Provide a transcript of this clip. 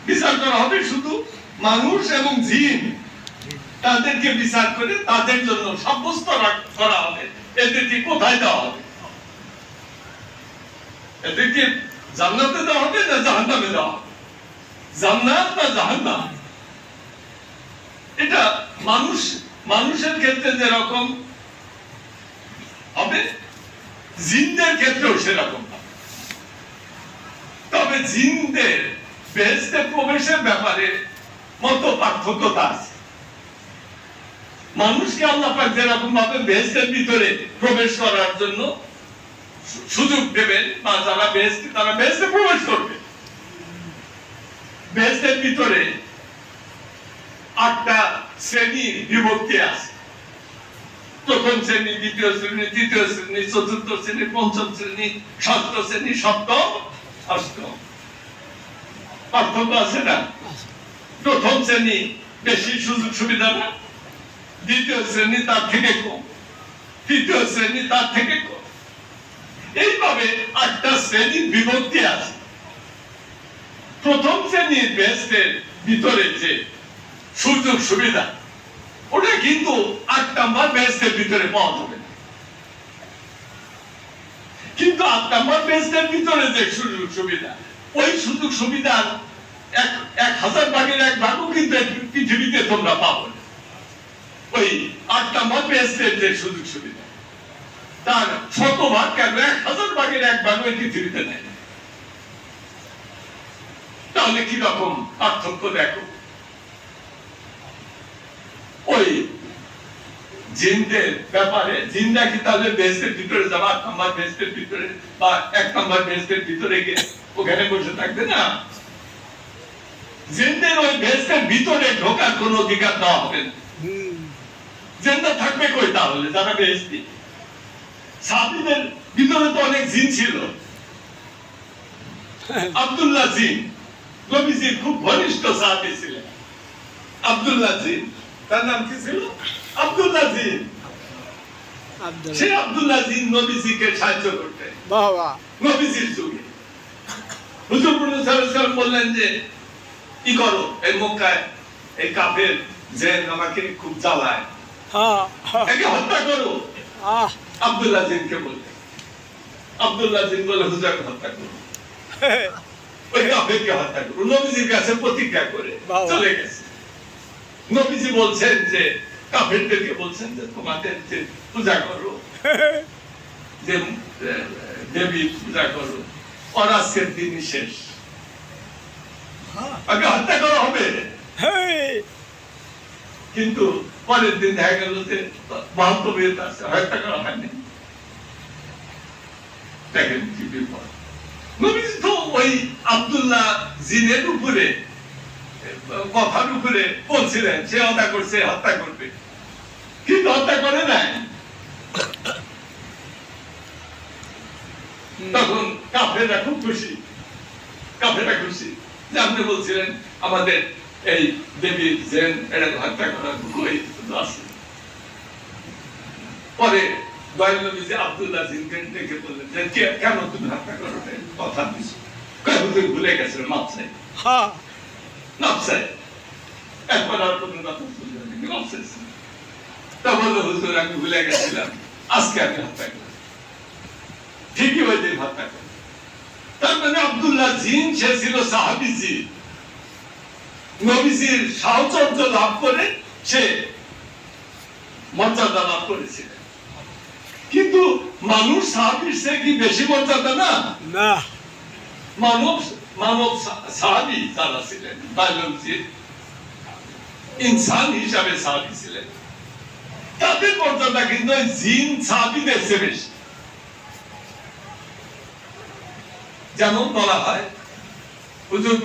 বিচার করা হবে শুধু মানুষ এবং জিন, তাদেরকে বিচার করে তাদের জন্য সাব্যস্ত করা হবে এদেরকে কোথায় দেওয়া হবে, এদেরকে জান্নাতে দেওয়া হবে না জাহান্নামে দেওয়া হবে, জান্নাত না জাহান্নাম। এটা মানুষের ক্ষেত্রে যেরকম হবে জিনদের ক্ষেত্রেও সেরকম হবে। তবে জিনদের বেহেশতে প্রবেশের ব্যাপারে মত পার্থক্যতা আছে। মানুষকে আল্লাহ পাক যেরকম ভাবে বেহেশতের ভিতরে প্রবেশ করার জন্য সুযোগ দেবেন বা যারা বেহেশতে তারা বেহেশতে প্রবেশ করবে। বেহেশতের ভিতরে 8টা শ্রেণীর বিভক্তি আছে। প্রথম শ্রেণী, দ্বিতীয় শ্রেণী, তৃতীয় শ্রেণী, চতুর্থ শ্রেণী, পঞ্চম শ্রেণী, ষষ্ঠ শ্রেণী, সপ্তম, অষ্টম। পার্থক্য আছে না? প্রথম শ্রেণী বেশি সুযোগ সুবিধা না, দ্বিতীয় শ্রেণী তার থেকে কম, তৃতীয় শ্রেণী তার থেকে কম। এইভাবে 8টা শ্রেণীর বিভক্তি আছে। প্রথম শ্রেণীর বেহেশতের ভিতরে যে সুযোগ সুবিধা ওটা কিন্তু 8 নম্বর বেহেশতের ভিতরে পাওয়া যাবে না। কিন্তু 8 নম্বর বেহেশতের ভিতরে যে সুযোগ সুবিধা, ওই সুযোগ সুবিধার 1000 ভাগের 1 ভাগও কিন্তু পৃথিবীতে তোমরা পাবে না। ওই 8 নম্বর বেহেশতের যে সুযোগ সুবিধা তার 100 কেন 1000 ভাগের 1 ভাগও পৃথিবীতে নেই। তাহলে কি রকম পার্থক্য দেখো। ওই জিনদের ব্যাপারে জিনরা কি তাহলে বেহেশতের ভিতরে যাবে 8 নম্বর বেহেশতের ভিতরে বা 1 নম্বর বেহেশতের ভিতরে গিয়ে ওখানে বসে থাকবে না? জিনদের ওই বেহেশতের ভিতরে ঢোকার কোনো অধিকার দেওয়া হবে না। জিনরা থাকবে কই তাহলে যারা বেহেশতি? সাহাবীদের ভিতরে তো অনেক জিন ছিল। আব্দুল্লাহ জিন নবীজির খুব ঘনিষ্ঠ সাহাবী ছিলেন। আব্দুল্লাহ জিন, তার নাম কি ছিল? আব্দুল্লাহ জিন। সে আব্দুল্লাহ জিন নবীজিকে সাহায্য করতেন বাবা নবীজির যুগে। হুজুর সাল্লাল্লাহু আলাইহি ওয়াসাল্লাম বললেন যে কি করো, এই মক্কায় এই কাফের জিন আমাকে খুব জ্বালায়, একে হত্যা করো। আব্দুল্লাহ জিনকে বললেন, আব্দুল্লাহ জিন বলে হুজুর হত্যা করো, ওই কাফেরকে হত্যা করো। নবীজির কাছে প্রতিজ্ঞা করে চলে গেছে। নবীজি বলছেন যে কাফেরদেরকে বলছেন যে তোমাদের যে পূজা করো, যে দেবী পূজা করো, আর আজকের দিনই শেষ, আগে হত্যা করা হবে। কিন্তু পরের দিন দেখা গেল যে 72 আছে, হত্যা করা হয়নি। দেখেন কি বিপদ। নবীজি তো ওই আব্দুল্লাহ জিনের উপরে কথার উপরে বলছিলেন সে হত্যা করছে, হত্যা করবে, কিন্তু হত্যা করে নাই। তখন কাফেররা খুব খুশি, কাফেররা খুশি যে আপনি বলছিলেন আমাদের এই দেবী জেন এটা হত্যা করার কই আছে। পরে দয়াল নবীজি আব্দুল্লাহ জিনকে ডেকে বললেন যে কেন তুমি হত্যা করো, কথা দিছো, হুজুর ভুলে গেছেন, মাপ চাই। মাপ চাই। একবার আর কোনো কথা শুনলেন না, মাপ চাইছেন। তা বললো হুজুর আমি ভুলে গেছিলাম, আজকে আমি হত্যা করি। ঠিকই ওই দিন হত্যা করি। তার মানে আব্দুল্লাহ জিন সে ছিল সাহাবী জিন। নবীজির সাহচর্য লাভ করে সে মর্যাদা লাভ করেছিলেন। কিন্তু মানুষ সাহাবীর চেয়ে কি বেশি মর্যাদা না? না। মানব সাহাবী যারা ছিলেন বায়োলজির ইনসান হিসাবে সাহাবী ছিলেন, তাদের মর্যাদা কিন্তু জিন সাহাবীদের চেয়ে বেশি। যেমন বলা হয় হুজুর